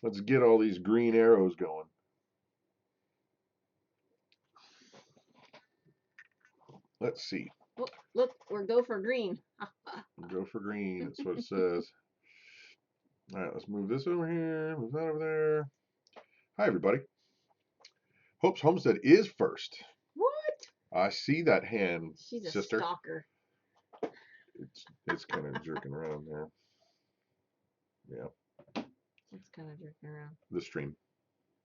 Let's get all these green arrows going. Let's see. Oh, look, we're go for green. Go for green. That's what it says. All right, let's move this over here. Move that over there. Hi, everybody. Hope's Homestead is first. What? I see that hand, She's a sister. stalker. It's kind of jerking around there. Yeah. It's kind of jerking around. The stream.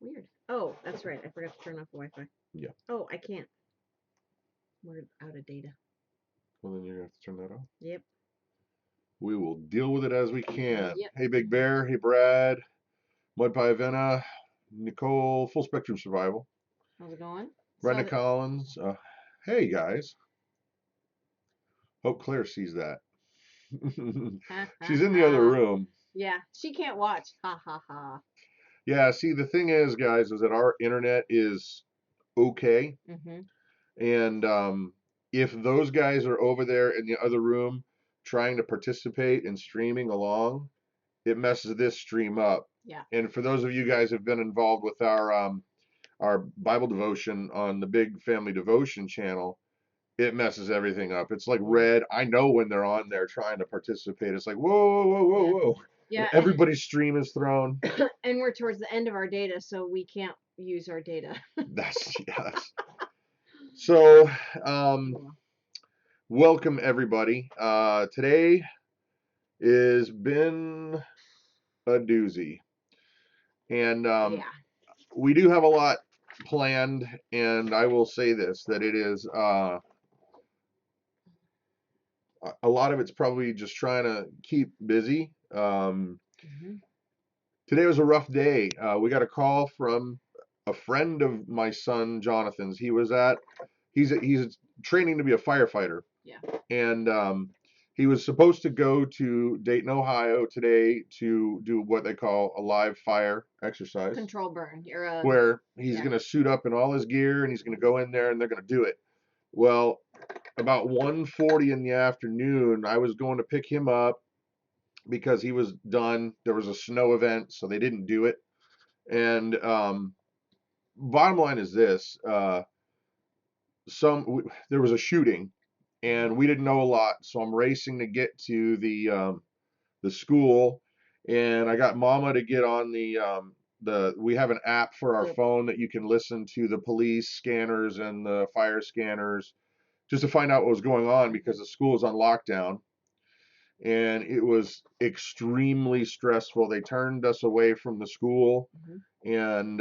Weird. Oh, that's right. I forgot to turn off the Wi-Fi. Yeah. Oh, I can't. We're out of data. Well, then you're going to have to turn that off. Yep. We will deal with it as we can. Yep. Hey, Big Bear. Hey, Brad. Mud Pie Venna. Nicole. Full Spectrum Survival. How's it going? Brenda Collins. Hey, guys. Hope Claire sees that. She's in the other room. Yeah, she can't watch. Ha ha ha. Yeah, see, the thing is, guys, is that our internet is okay. And if those guys are over there in the other room trying to participate in streaming along, it messes this stream up. Yeah. And for those of you guys who've been involved with our Bible devotion on the Big Family Devotion channel, it messes everything up. It's like red. I know when they're on there trying to participate. It's like, whoa, whoa, whoa, whoa, whoa. Yeah. Everybody's stream is thrown. And we're towards the end of our data, so we can't use our data. That's. So, welcome everybody. Today has been a doozy. And we do have a lot planned, and I will say this, that it is a lot of it's probably just trying to keep busy. Today was a rough day. We got a call from a friend of my son Jonathan's. He's training to be a firefighter. Yeah. And he was supposed to go to Dayton, Ohio today to do what they call a live fire exercise. Control burn. Where he's going to suit up in all his gear and he's going to go in there and they're going to do it. Well, about 1:40 in the afternoon, I was going to pick him up because he was done. There was a snow event, so they didn't do it. And bottom line is this: there was a shooting, and we didn't know a lot, so I'm racing to get to the school, and I got Mama to get on we have an app for our phone that you can listen to the police scanners and the fire scanners just to find out what was going on because the school is on lockdown. And it was extremely stressful. They turned us away from the school, and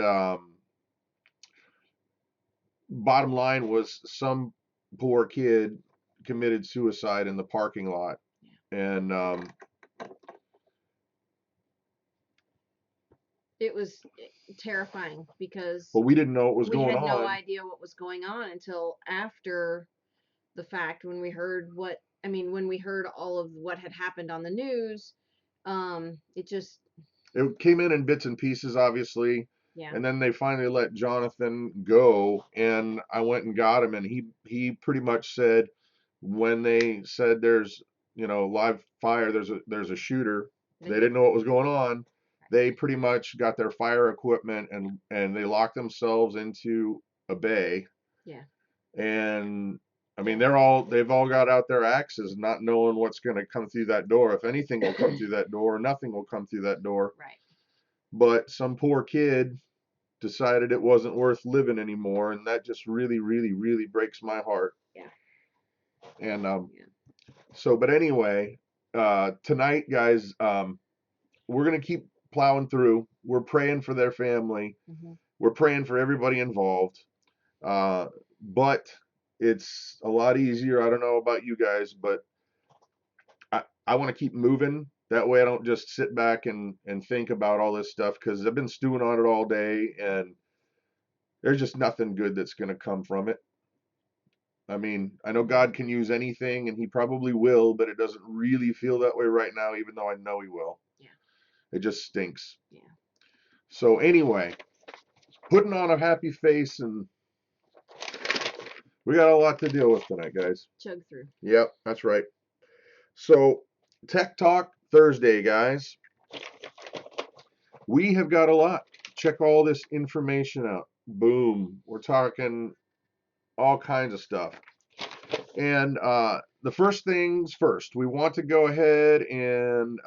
bottom line was some poor kid committed suicide in the parking lot. And it was terrifying because we didn't know what was going on. We had no idea what was going on until after the fact, when we heard when we heard all of what had happened on the news. It came in bits and pieces, obviously. Yeah. And then they finally let Jonathan go, and I went and got him, and he pretty much said, when they said there's live fire, there's a shooter. They didn't know what was going on. They pretty much got their fire equipment and they locked themselves into a bay. Yeah. And I mean, they've all got out their axes, not knowing what's going to come through that door. If anything will come through that door, nothing will come through that door. Right. But some poor kid decided it wasn't worth living anymore, and that just really, really, really breaks my heart. Yeah. And so, but anyway, tonight, guys, we're gonna keep plowing through. We're praying for their family. We're praying for everybody involved. But it's a lot easier. I don't know about you guys, but I want to keep moving. That way I don't just sit back and think about all this stuff, because I've been stewing on it all day, and there's just nothing good that's going to come from it. I mean, I know God can use anything, and he probably will, but it doesn't really feel that way right now, even though I know he will. Yeah. It just stinks. Yeah. So anyway, putting on a happy face, and we got a lot to deal with tonight, guys. Chug through. Yep, that's right. So, Tech Talk Thursday, guys. We have got a lot. Check all this information out. Boom. We're talking all kinds of stuff. And the first things first, we want to go ahead and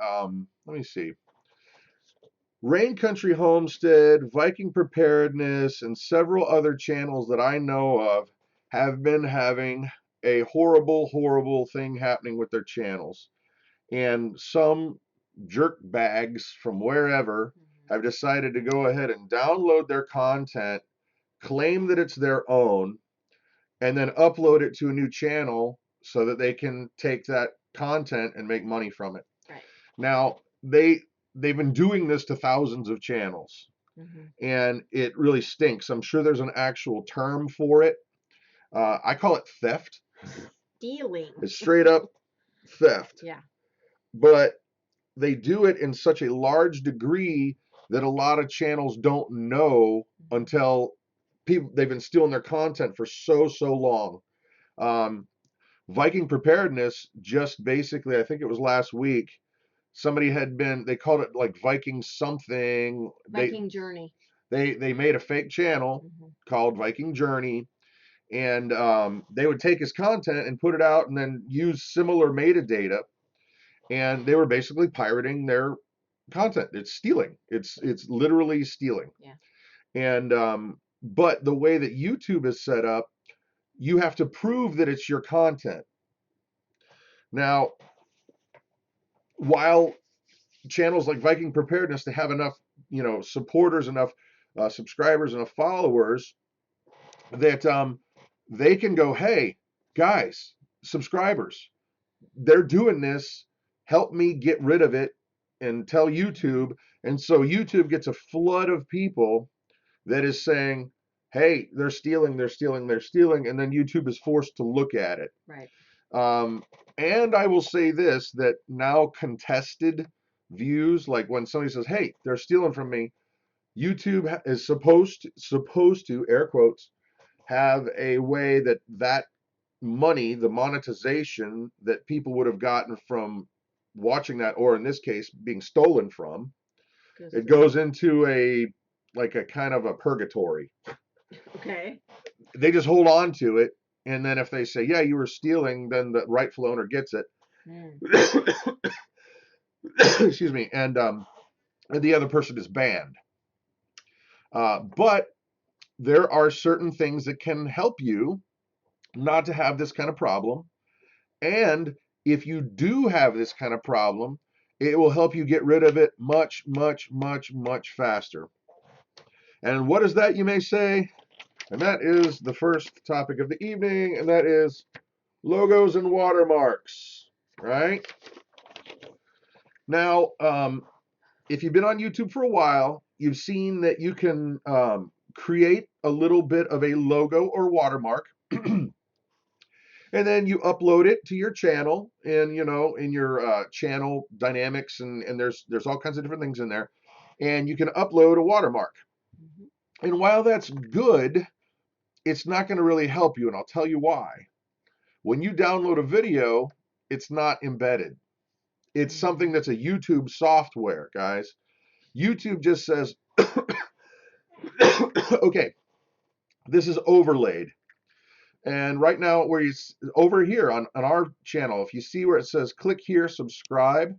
let me see. Rain Country Homestead, Viking Preparedness, and several other channels that I know of have been having a horrible, horrible thing happening with their channels. And some jerk bags from wherever have decided to go ahead and download their content, claim that it's their own, and then upload it to a new channel so that they can take that content and make money from it. Right. Now, they've been doing this to thousands of channels, and it really stinks. I'm sure there's an actual term for it. I call it theft. Stealing. It's straight up theft. Yeah. But they do it in such a large degree that a lot of channels don't know until they've been stealing their content for so long. Viking Preparedness just basically, I think it was last week, somebody they called it like Viking something. Viking Journey. They made a fake channel called Viking Journey, and they would take his content and put it out and then use similar metadata, and they were basically pirating their content. It's stealing. It's literally stealing. Yeah. And but the way that YouTube is set up, you have to prove that it's your content. Now, while channels like Viking Preparedness, to have enough, supporters, enough subscribers, enough followers, that they can go, hey, guys, subscribers, they're doing this. Help me get rid of it and tell YouTube. And so YouTube gets a flood of people that is saying, hey, they're stealing. And then YouTube is forced to look at it. Right. And I will say this, that now contested views, like when somebody says, hey, they're stealing from me, YouTube is supposed to, air quotes, have a way that money, the monetization that people would have gotten from watching that, or in this case, being stolen from, it goes into a kind of a purgatory. Okay. They just hold on to it, and then if they say, yeah, you were stealing, then the rightful owner gets it. Excuse me. And the other person is banned. But there are certain things that can help you not to have this kind of problem. And if you do have this kind of problem, it will help you get rid of it much, much, much, much faster. And what is that, you may say? And that is the first topic of the evening, and that is logos and watermarks, right? Now, if you've been on YouTube for a while, you've seen that you can create a little bit of a logo or watermark, and then you upload it to your channel, and in your channel dynamics, and there's all kinds of different things in there, and you can upload a watermark. And while that's good, it's not going to really help you, and I'll tell you why. When you download a video, it's not embedded. It's something that's a YouTube software, guys. YouTube just says, okay, this is overlaid. And right now, over here on our channel, if you see where it says click here, subscribe,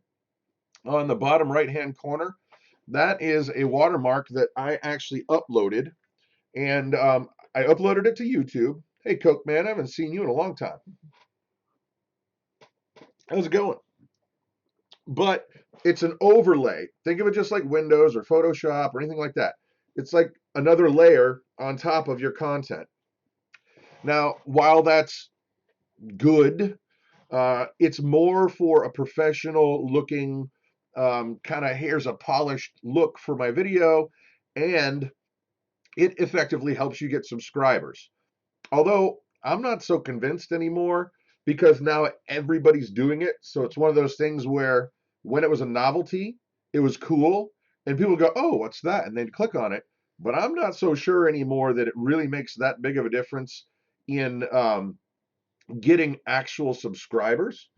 on the bottom right-hand corner, that is a watermark that I actually uploaded. And I uploaded it to YouTube. Hey, Coke Man, I haven't seen you in a long time. How's it going? But it's an overlay. Think of it just like Windows or Photoshop or anything like that. It's like another layer on top of your content. Now, while that's good, it's more for a professional looking, kind of here's a polished look for my video, and it effectively helps you get subscribers. Although I'm not so convinced anymore, because now everybody's doing it. So it's one of those things where when it was a novelty, it was cool, and people go, oh, what's that? And they'd click on it. But I'm not so sure anymore that it really makes that big of a difference in getting actual subscribers.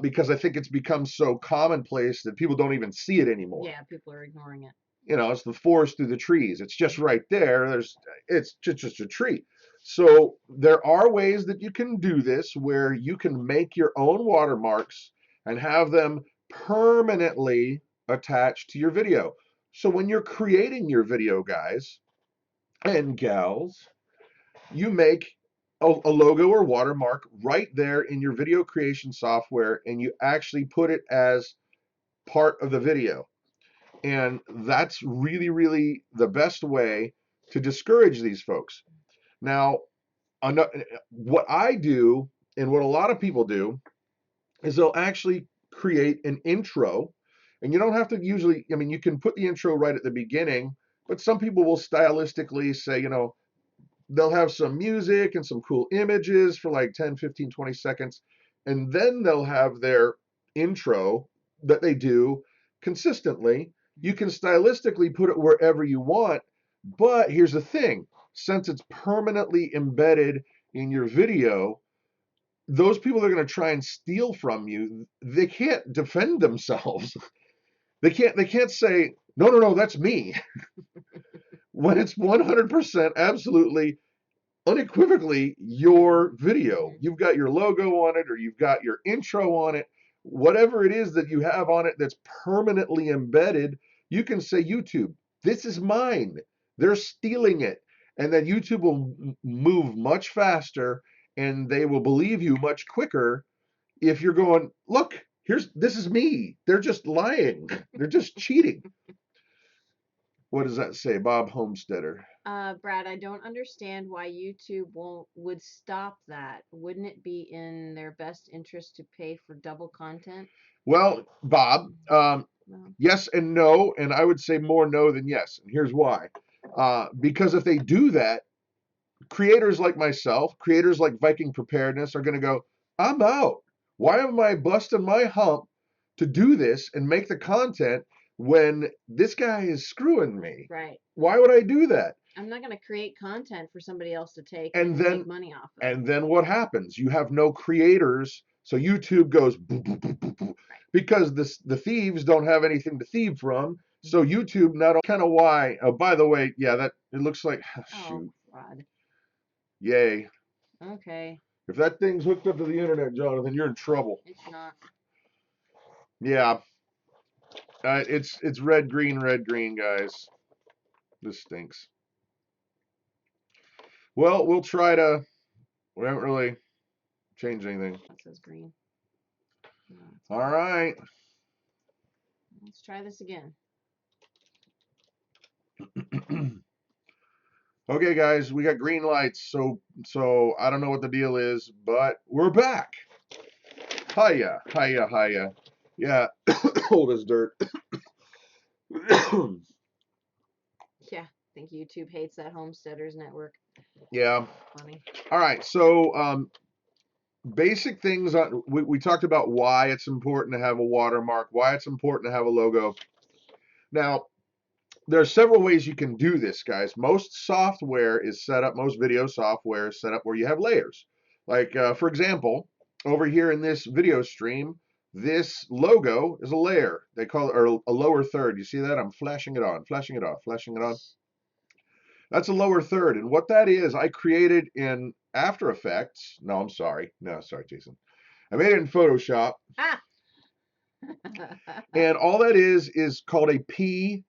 because I think it's become so commonplace that people don't even see it anymore. Yeah, people are ignoring it. It's the forest through the trees. It's just right there. It's just a tree. So there are ways that you can do this where you can make your own watermarks and have them permanently attached to your video. So when you're creating your video, guys and gals, you make a logo or watermark right there in your video creation software, and you actually put it as part of the video. And that's really, really the best way to discourage these folks. Now, what I do and what a lot of people do is they'll actually create an intro. And you don't have to usually, I mean, you can put the intro right at the beginning, but some people will stylistically say, they'll have some music and some cool images for like 10, 15, 20 seconds. And then they'll have their intro that they do consistently. You can stylistically put it wherever you want. But here's the thing, since it's permanently embedded in your video, those people that are going to try and steal from you, they can't defend themselves. They can't say, no, no, no, that's me. When it's 100% absolutely unequivocally your video. You've got your logo on it, or you've got your intro on it, whatever it is that you have on it that's permanently embedded. You can say, YouTube, this is mine. They're stealing it. And then YouTube will move much faster, and they will believe you much quicker if you're going, look, this is me. They're just lying. They're just cheating. What does that say, Bob Homesteader? Brad, I don't understand why YouTube would stop that. Wouldn't it be in their best interest to pay for double content? Well, Bob, No. yes and no, and I would say more no than yes. And here's why. Because if they do that, creators like myself, creators like Viking Preparedness are going to go, I'm out. Why am I busting my hump to do this and make the content when this guy is screwing me? Right. Why would I do that? I'm not going to create content for somebody else to take And and then make money off of. and then what happens? You have no creators, so YouTube goes boo, boo, boo, boo, boo, Right. because the thieves don't have anything to thieve from. So YouTube not only kind of why. Oh, by the way, yeah, that it looks like shoot. Oh, God. Yay. Okay. If that thing's hooked up to the internet, Jonathan, you're in trouble. It's not. Yeah. It's red, green, guys. This stinks. Well, we'll try to. We haven't really changed anything. That says green. No, All right. let's try this again. Okay, guys, we got green lights, so I don't know what the deal is, but we're back. Hiya, hiya, hiya. Yeah, old as dirt. Yeah, I think YouTube hates that Homesteaders Network. Yeah. Funny. All right, so basic things. We talked about why it's important to have a watermark, why it's important to have a logo. Now, there are several ways you can do this, guys. Most software is set up, most video software is set up where you have layers. Like, for example, over here in this video stream, this logo is a layer. They call it or a lower third. You see that? I'm flashing it on, flashing it off, flashing it on. That's a lower third. And what that is, I created in After Effects. No, I'm sorry. No, sorry, Jason. I made it in Photoshop. Ah! And all that is called a PNG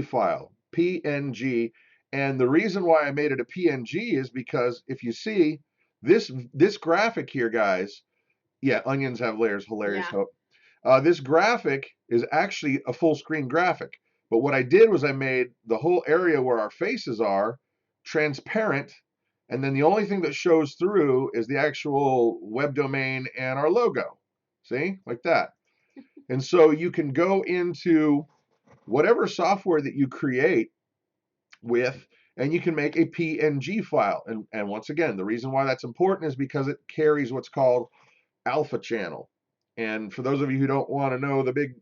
file. PNG. And the reason why I made it a PNG is because if you see this graphic here, guys, yeah, onions have layers, hilarious Yeah. hope. This graphic is actually a full screen graphic. But what I did was I made the whole area where our faces are transparent. And then the only thing that shows through is the actual web domain and our logo. See, like that. And so you can go into whatever software that you create with, and you can make a PNG file. And once again, the reason why that's important is because it carries what's called alpha channel. And for those of you who don't want to know the big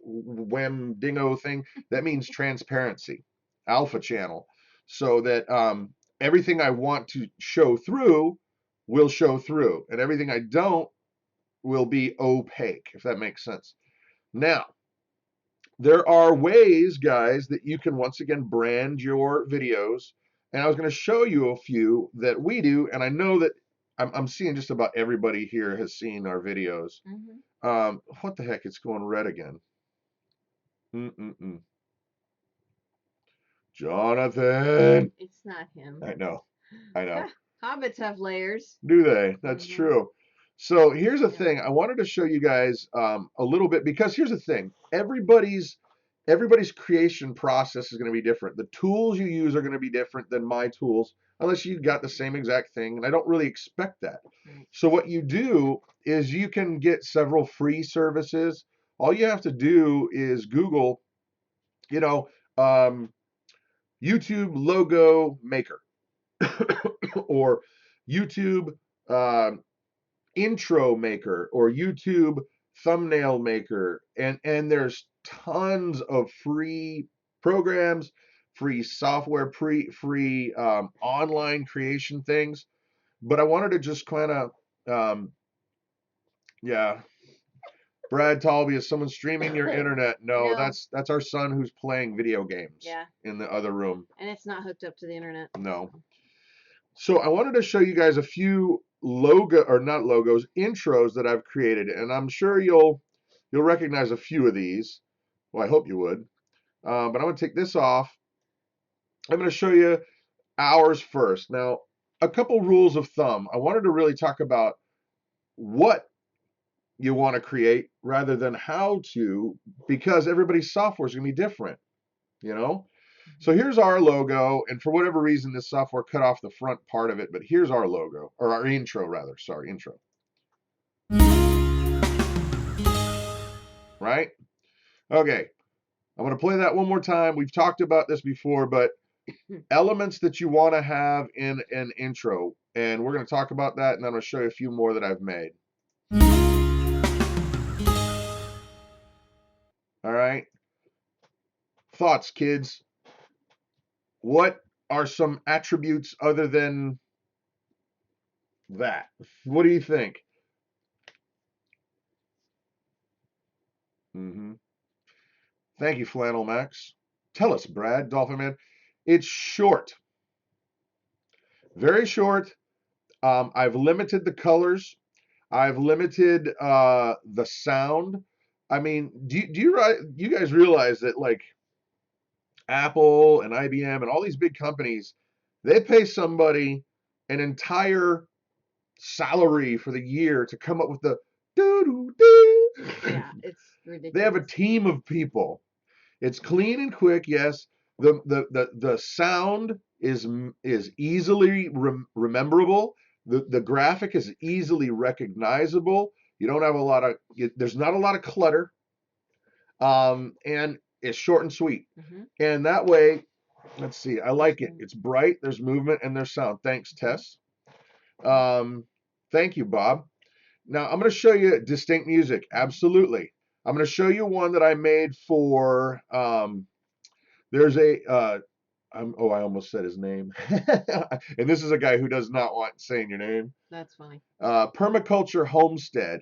wham dingo thing, that means transparency, alpha channel, so that everything I want to show through will show through, and everything I don't will be opaque, if that makes sense. Now, there are ways, guys, that you can once again brand your videos. And I was going to show you a few that we do. And I know that I'm seeing just about everybody here has seen our videos. What the heck? It's going red again. Jonathan. It's not him. I know. I know. Hobbits have layers. Do they? That's true. So here's the thing. I wanted to show you guys a little bit, because here's the thing. Everybody's creation process is going to be different. The tools you use are going to be different than my tools, unless you got the same exact thing. And I don't really expect that. So what you do is you can get several free services. All you have to do is Google, YouTube logo maker or YouTube intro maker or YouTube thumbnail maker, and there's tons of free programs, free software, free online creation things. But I wanted to just kind of yeah. Brad Talby, is someone streaming your internet? No, that's our son who's playing video games in the other room. And it's not hooked up to the internet. No. So I wanted to show you guys a few intros that I've created, and I'm sure you'll recognize a few of these. Well, I hope you would. But I'm going to take this off. I'm going to show you ours first. Now, a couple rules of thumb. I wanted to really talk about what you want to create rather than how to, because everybody's software is going to be different, So here's our logo, and for whatever reason, this software cut off the front part of it, but here's our logo, or our intro rather, sorry, intro. Right? Okay, I'm going to play that one more time. We've talked about this before, but elements that you want to have in an intro, and we're going to talk about that, and I'm going to show you a few more that I've made. All right. Thoughts, kids? What are some attributes other than that? What do you think? Thank you, Flannel Max. Tell us, Brad, Dolphin Man. It's short. Very short. I've limited the colors. I've limited the sound. I mean, do you guys realize that, like, Apple and IBM and all these big companies, they pay somebody an entire salary for the year to come up with the doo-doo-doo. Yeah, it's ridiculous. They have a team of people. It's clean and quick, yes. The sound is easily rememberable. The graphic is easily recognizable. You don't have there's not a lot of clutter. And it's short and sweet. And that way, let's see, I like it. It's bright, there's movement, and there's sound. Thanks, Tess. Thank you, Bob. Now, I'm going to show you distinct music. Absolutely. I'm going to show you one that I made for, there's a, I almost said his name. And this is a guy who does not want saying your name. That's funny. Permaculture Homestead.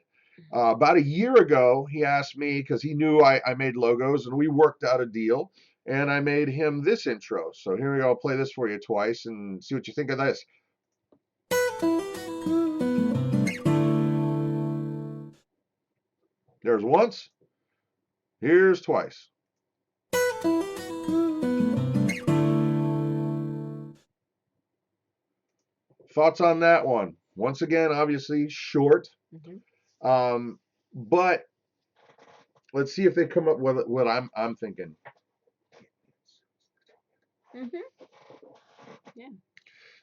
About a year ago, he asked me, because he knew I made logos, and we worked out a deal, and I made him this intro. So here we go. I'll play this for you twice and see what you think of this. There's once. Here's twice. Thoughts on that one? Once again, obviously short. But let's see if they come up with what I'm thinking. Yeah.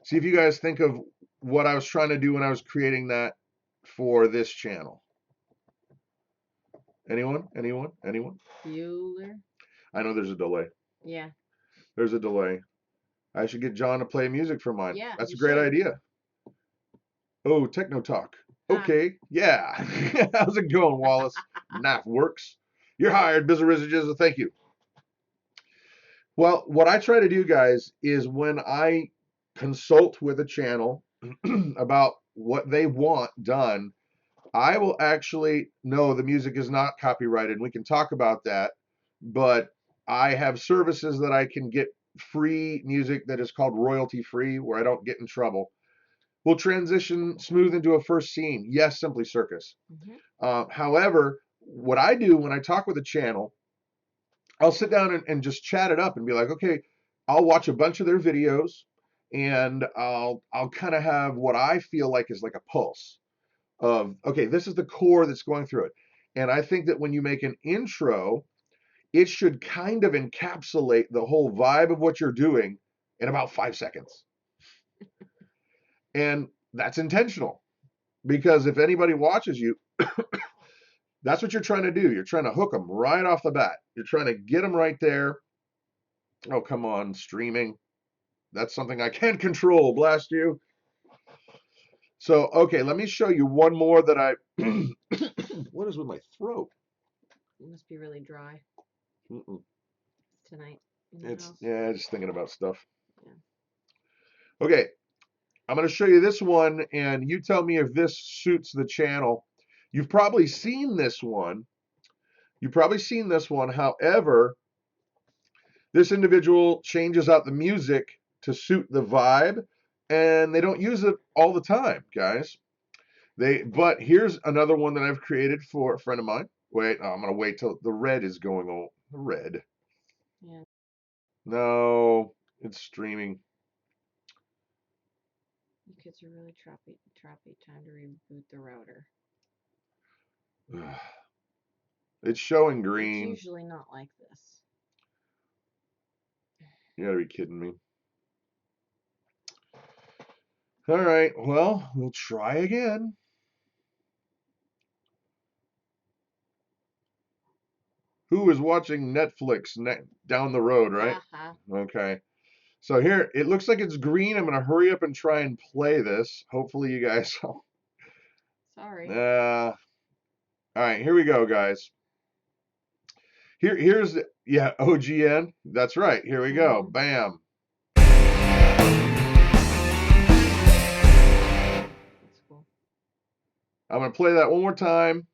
See if you guys think of what I was trying to do when I was creating that for this channel. Anyone? Bueller. I know there's a delay. Yeah. There's a delay. I should get John to play music for mine. Yeah. That's a great idea. Oh, Techno Talk. Okay, yeah. How's it going, Wallace? Naf works. You're hired, Bizzarizages. Thank you. Well, what I try to do, guys, is when I consult with a channel about what they want done, I will actually, no, the music is not copyrighted. We can talk about that, but I have services that I can get free music that is called royalty free, where I don't get in trouble. We'll transition smooth into a first scene. Yes, Simply Circus. However, what I do when I talk with a channel, I'll sit down and just chat it up and be like, okay, I'll watch a bunch of their videos and I'll kind of have what I feel like is like a pulse of, okay, this is the core that's going through it. And I think that when you make an intro, it should kind of encapsulate the whole vibe of what you're doing in about 5 seconds. And that's intentional because if anybody watches you, that's what you're trying to do. You're trying to hook them right off the bat. You're trying to get them right there. Oh, come on, streaming. That's something I can't control, blast you. So, okay, let me show you one more that I. What is with my throat? It must be really dry Mm-mm. tonight. It's, yeah, just thinking about stuff. Yeah. Okay, I'm going to show you this one, and you tell me if this suits the channel. You've probably seen this one. You've probably seen this one. However, this individual changes out the music to suit the vibe, and they don't use it all the time, guys. But here's another one that I've created for a friend of mine. Wait, I'm gonna wait till the red is going on. The red. Yeah. No, it's streaming. You kids are really trappy. Time to reboot the router. It's showing It's green. usually not like this. You gotta be kidding me. All right, well, we'll try again. Who is watching Netflix down the road, right? Okay. So here, it looks like it's green. I'm gonna hurry up and try and play this. Hopefully you guys. Sorry. All right, here we go, guys. Here's yeah, OGN. That's right. Here we go. Bam. That's cool. I'm gonna play that one more time.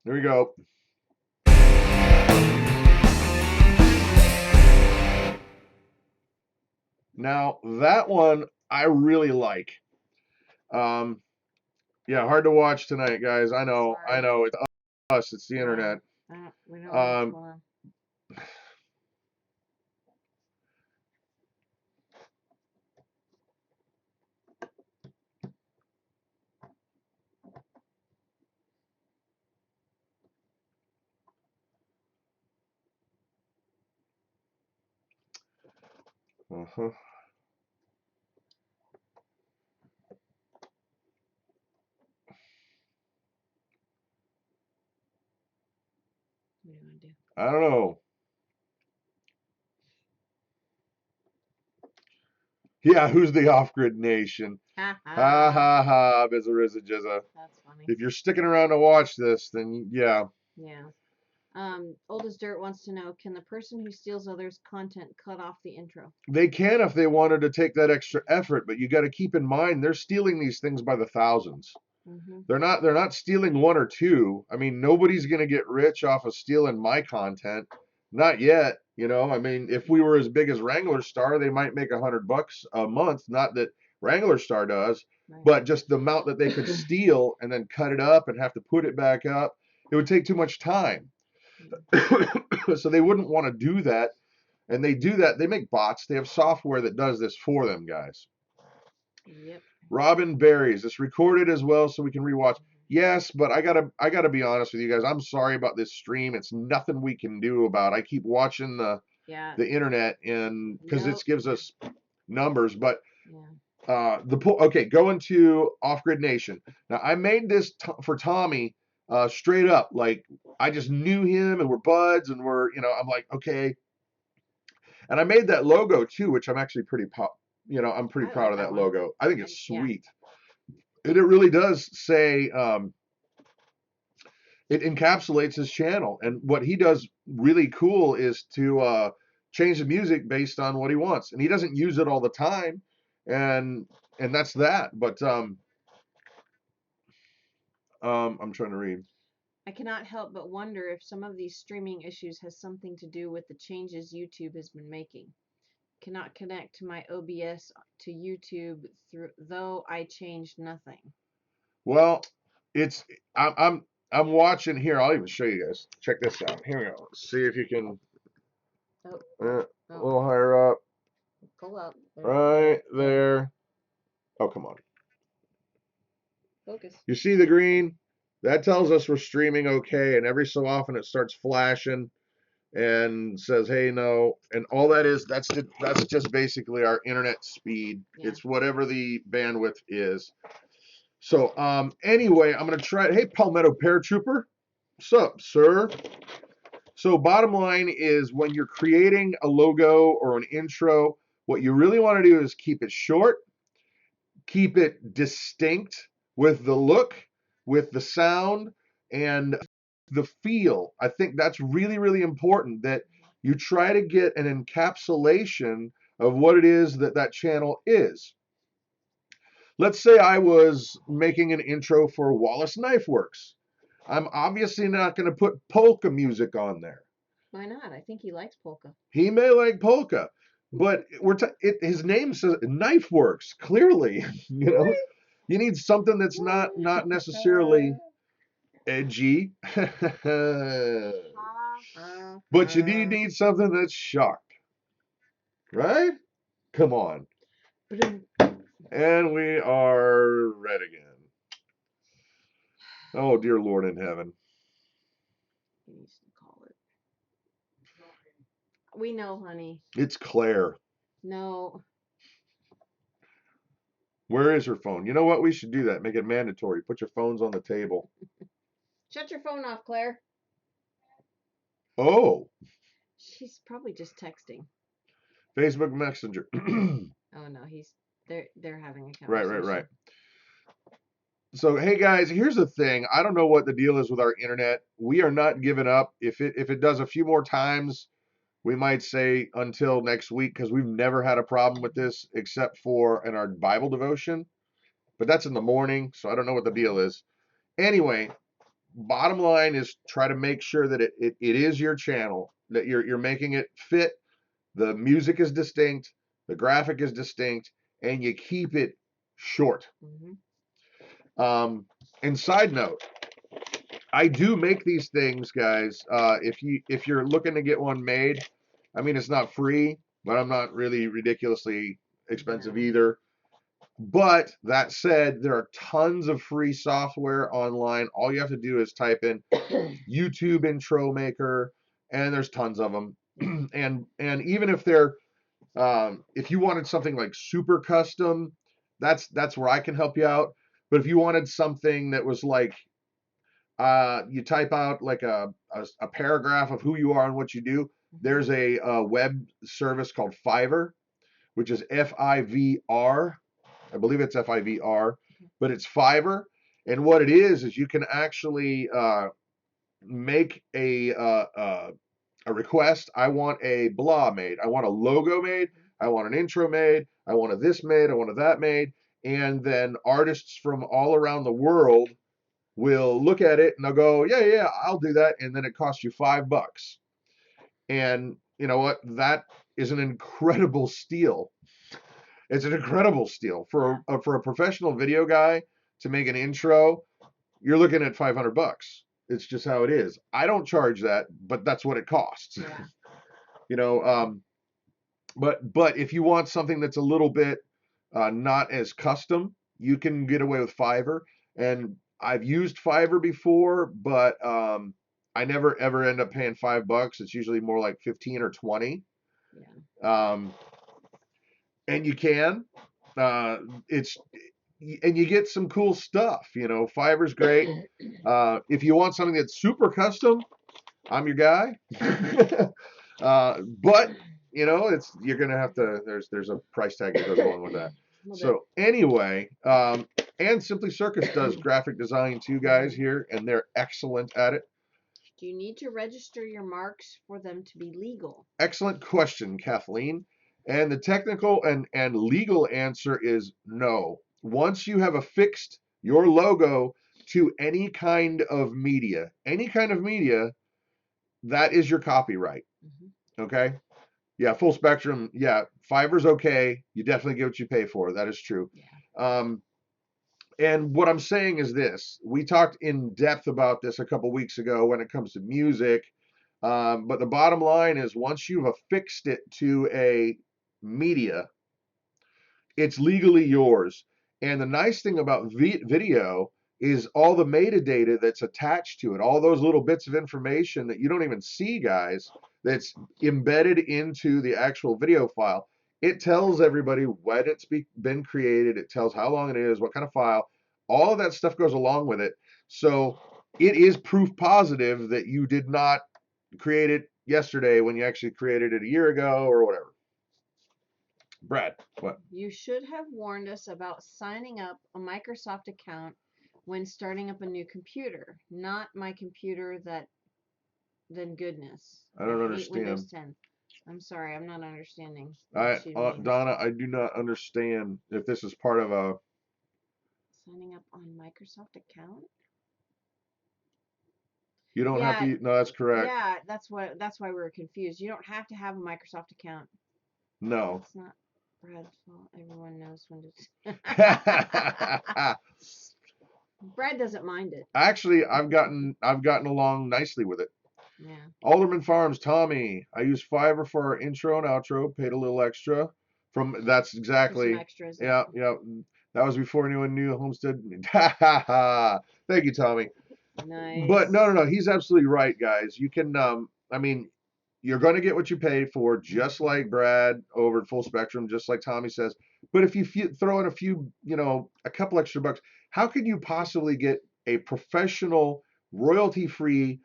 Here we go. Now that one I really like. Um, yeah, hard to watch tonight, guys. I know. Sorry. I know. It's us. It's the internet. We don't know what's going on. Uh-huh. What do you want to do? I don't know. Yeah, who's the off-grid nation? Ha Ha ha ha, bizza rizza jizza. That's funny. If you're sticking around to watch this, then yeah. Yeah. Oldest Dirt wants to know, can the person who steals others' content cut off the intro? They can if they wanted to take that extra effort, but you got to keep in mind they're stealing these things by the thousands. They're not stealing one or two. I mean, nobody's going to get rich off of stealing my content. Not yet, you know. I mean, if we were as big as Wrangler Star, they might make $100 a month. Not that Wrangler Star does, but just the amount that they could steal and then cut it up and have to put it back up, it would take too much time. So they wouldn't want to do that. And they do that. They make bots. They have software that does this for them, guys. Yep. Robin Berries. It's recorded as well, so we can rewatch. Yes, but I gotta be honest with you guys. I'm sorry about this stream. It's nothing we can do about. I keep watching the internet and because it gives us numbers. But okay, going to Off Grid Nation. Now I made this for Tommy straight up. Like I just knew him and we're buds and I'm like okay. And I made that logo too, which I'm actually I'm pretty proud of that logo. I think it's sweet. And it really does say, it encapsulates his channel. And what he does really cool is to change the music based on what he wants. And he doesn't use it all the time. And that's that. But I'm trying to read. I cannot help but wonder if some of these streaming issues has something to do with the changes YouTube has been making. Cannot connect to my OBS to YouTube though I changed nothing. Well, it's I'm watching here. I'll even show you guys. Check this out. Here we go. See if you can. A little higher up. Pull up. Right there. Oh, come on. Focus. You see the green? That tells us we're streaming okay, and every so often it starts flashing and says, "Hey, no." And all that is, that's just basically our internet speed. Yeah. It's whatever the bandwidth is. So, anyway, I'm gonna try. Hey, Palmetto Paratrooper, what's up, sir? So, bottom line is, when you're creating a logo or an intro, what you really want to do is keep it short, keep it distinct with the look, with the sound, and the feel. I think that's really, really important, that you try to get an encapsulation of what it is that that channel is. Let's say I was making an intro for Wallace Knife Works. I'm obviously not going to put polka music on there. Why not? I think he likes polka. He may like polka, but his name says Knife Works, clearly. You know, you need something that's not necessarily edgy, but you need something that's sharp, right? Come on. And we are red again. Oh, dear Lord in heaven. He needs to call it. We know, honey. It's Claire. No. Where is her phone? You know what? We should do that. Make it mandatory. Put your phones on the table. Shut your phone off, Claire. Oh. She's probably just texting. Facebook Messenger. Oh no, they're having a conversation. Right. So, hey guys, here's the thing. I don't know what the deal is with our internet. We are not giving up. If it does a few more times, we might say until next week, because we've never had a problem with this except for in our Bible devotion. But that's in the morning, so I don't know what the deal is. Anyway, bottom line is try to make sure that it is your channel, that you're making it fit. The music is distinct, the graphic is distinct, and you keep it short. And side note, I do make these things, guys. If you're looking to get one made, I mean, it's not free, but I'm not really ridiculously expensive either. But that said, there are tons of free software online. All you have to do is type in YouTube intro maker, and there's tons of them. and even if they're if you wanted something like super custom, that's where I can help you out. But if you wanted something that was like you type out like a paragraph of who you are and what you do, there's a web service called Fiverr, which is Fivr. I believe it's Fivr, but it's Fiverr. And what it is you can actually make a request. I want a blah made. I want a logo made. I want an intro made. I want a this made. I want a that made. And then artists from all around the world will look at it and they'll go, yeah, I'll do that. And then it costs you $5. And you know what? That is an incredible steal. It's an incredible steal for a professional video guy to make an intro. You're looking at $500. It's just how it is. I don't charge that, but that's what it costs. Yeah. You know, but if you want something that's a little bit not as custom, you can get away with Fiverr. And I've used Fiverr before, but I never ever end up paying $5. It's usually more like 15 or 20. Yeah. And you can. And you get some cool stuff. You know, Fiverr's great. If you want something that's super custom, I'm your guy. But you know, you're gonna have to. There's a price tag that goes along with that. So anyway, and Simply Circus does graphic design too, guys, here, and they're excellent at it. Do you need to register your marks for them to be legal? Excellent question, Kathleen. And the technical and legal answer is no. Once you have affixed your logo to any kind of media, that is your copyright. Okay? Yeah, full spectrum. Yeah, Fiverr's okay. You definitely get what you pay for. That is true. Yeah. And what I'm saying is this: we talked in depth about this a couple weeks ago when it comes to music. But the bottom line is, once you've affixed it to a media, it's legally yours. And the nice thing about video is all the metadata that's attached to it, all those little bits of information that you don't even see, guys, that's embedded into the actual video file. It tells everybody when it's been created, it tells how long it is, what kind of file, all of that stuff goes along with it. So it is proof positive that you did not create it yesterday when you actually created it a year ago or whatever. Brad, what? You should have warned us about signing up a Microsoft account when starting up a new computer. Not my computer, then goodness. I don't hate understand. Windows 10. I'm sorry, I'm not understanding what she means. Donna, I do not understand if this is part of a Signing up on Microsoft account? You don't have to. No, that's correct. Yeah, that's why we were confused. You don't have to have a Microsoft account. No. It's not Brad's fault. Everyone knows when to. Brad doesn't mind it. Actually, I've gotten along nicely with it. Yeah. Alderman Farms, Tommy. I used Fiverr for our intro and outro. Paid a little extra. That's exactly. Some extras. Yeah. That was before anyone knew Homestead. Thank you, Tommy. Nice. But no. He's absolutely right, guys. You can. I mean, you're going to get what you pay for, just like Brad over at Full Spectrum, just like Tommy says. But if you throw in a couple extra bucks, how could you possibly get a professional, royalty-free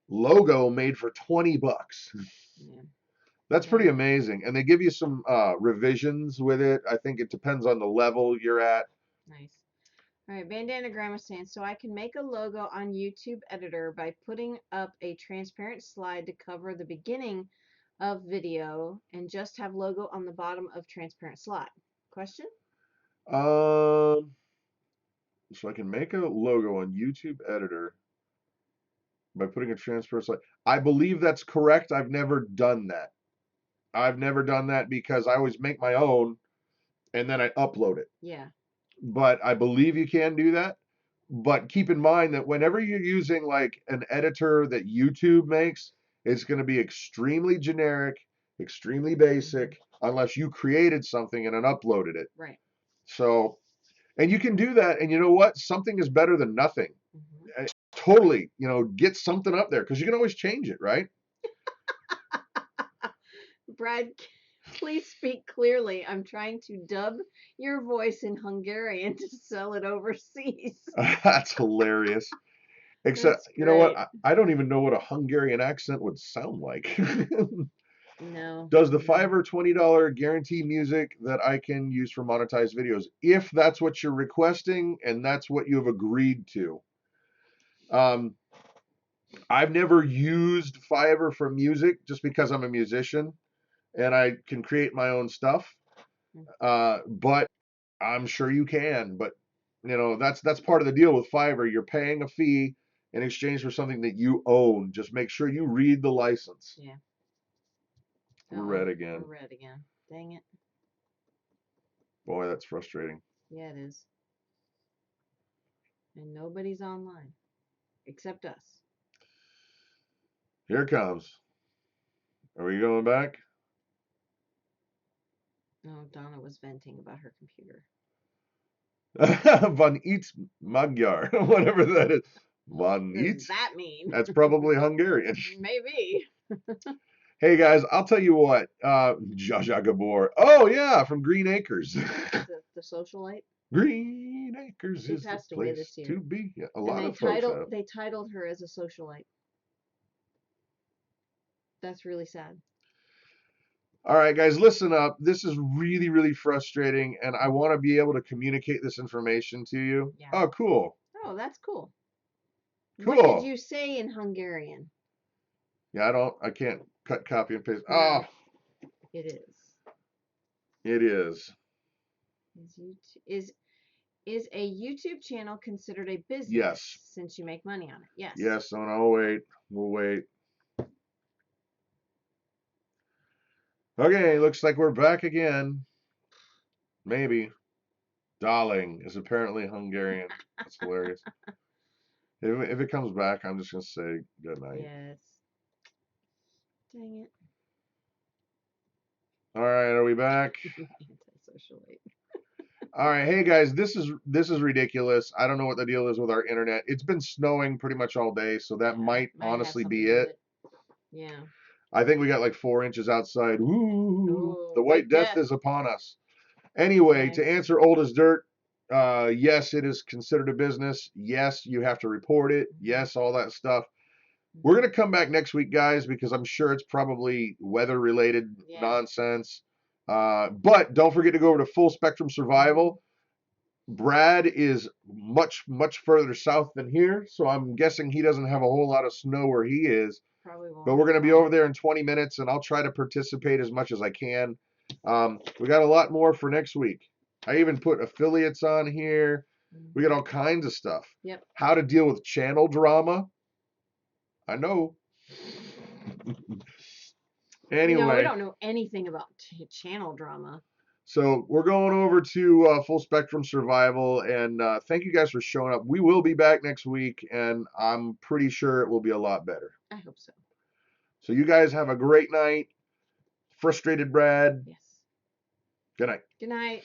logo made for 20 bucks? Yeah. That's pretty amazing. And they give you some revisions with it. I think it depends on the level you're at. Nice. All right, Bandanagram is saying, so I can make a logo on YouTube editor by putting up a transparent slide to cover the beginning of video and just have logo on the bottom of transparent slide. Question? So I can make a logo on YouTube editor by putting a transparent slide. I believe that's correct. I've never done that. Because I always make my own and then I upload it. Yeah. But I believe you can do that. But keep in mind that whenever you're using like an editor that YouTube makes, it's going to be extremely generic, extremely basic, unless you created something and then uploaded it. Right. So, and you can do that. And you know what? Something is better than nothing. Totally, get something up there because you can always change it, right? Brad, please speak clearly. I'm trying to dub your voice in Hungarian to sell it overseas. That's hilarious. Except, you know what? I don't even know what a Hungarian accent would sound like. No. Does the Fiverr $20 guarantee music that I can use for monetized videos? If that's what you're requesting and that's what you have agreed to. I've never used Fiverr for music just because I'm a musician and I can create my own stuff. But I'm sure you can. But that's part of the deal with Fiverr. You're paying a fee in exchange for something that you own. Just make sure you read the license. Yeah. We're red again. We're red again. Dang it. Boy, that's frustrating. Yeah, it is. And nobody's online except us. Here it comes. Are we going back? No, Donna was venting about her computer. Van iets Magyar, whatever that is. Van iets? What does that mean? That's probably Hungarian. Maybe. Hey guys, I'll tell you what. Jaja Gabor. Oh yeah, from Green Acres. the socialite. Green Acres She is the passed away place this year. to be. Yeah, a lot of folks have. They titled her as a socialite. That's really sad. All right, guys, listen up. This is really, really frustrating, and I want to be able to communicate this information to you. Yeah. Oh, cool. Oh, that's cool. Cool. What did you say in Hungarian? Yeah, I can't cut, copy, and paste. No, Oh. It is. It is. Is a YouTube channel considered a business? Yes. Since you make money on it. Yes. Yes. Oh, no, wait. We'll wait. Okay, looks like we're back again. Maybe. Darling is apparently Hungarian. That's hilarious. If it comes back, I'm just going to say good night. Yes. Dang it. All right, are we back? Antisocial. All right, hey guys, this is ridiculous. I don't know what the deal is with our internet. It's been snowing pretty much all day, so that might honestly be it. Yeah. I think we got like 4 inches outside. Ooh, the white death is upon us. Anyway, Nice. to answer old as dirt, yes, it is considered a business. Yes, you have to report it. Yes, all that stuff. We're going to come back next week, guys, because I'm sure it's probably weather-related nonsense. But don't forget to go over to Full Spectrum Survival. Brad is much, much further south than here, so I'm guessing he doesn't have a whole lot of snow where he is. Probably won't. But we're going to be over there in 20 minutes, and I'll try to participate as much as I can. We got a lot more for next week. I even put affiliates on here. We got all kinds of stuff. Yep. How to deal with channel drama. I know. Anyway. No, we don't know anything about channel drama. So we're going over to Full Spectrum Survival, and thank you guys for showing up. We will be back next week, and I'm pretty sure it will be a lot better. I hope so. So you guys have a great night. Frustrated Brad. Yes. Good night. Good night.